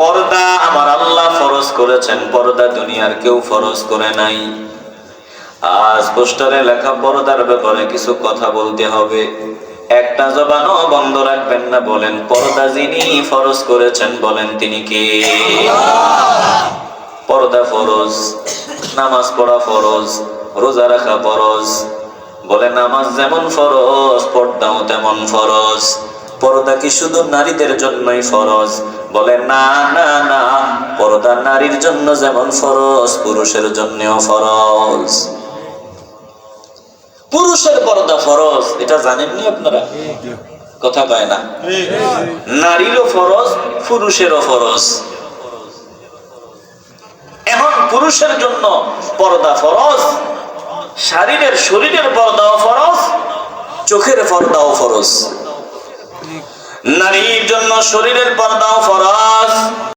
পর্দা আমার আল্লাহ ফরজ করেছেন, পর্দা দুনিয়ার কেউ ফরজ করে নাই। আজ পোস্টারে লেখা পর্দার ব্যাপারে কিছু কথা বলতে হবে, একটা জবানও বন্ধ রাখবেন না। বলেন, পর্দা যিনি ফরজ করেছেন বলেন তিনি কে? পর্দা ফরজ, নামাজ পড়া ফরজ, রোজা রাখা ফরজ। বলে নামাজ যেমন ফরজ, পর্দাও তেমন ফরজ। পর্দা কি শুধু নারীদের জন্যই ফরজ? বলে না না না, পর্দা নারীর জন্য যেমন ফরজ, পুরুষের জন্যও ফরজ। পুরুষের পর্দা ফরজ, এটা জানেননি আপনারা? কথা কয় না। নারীরও ফরজ, পুরুষেরও ফরজ। এখন পুরুষের জন্য পর্দা ফরজ, শরীরের পর্দাও ফরজ, চোখের পর্দাও ফরজ। নারীর জন্য শরীরের পর্দাও ফরজ,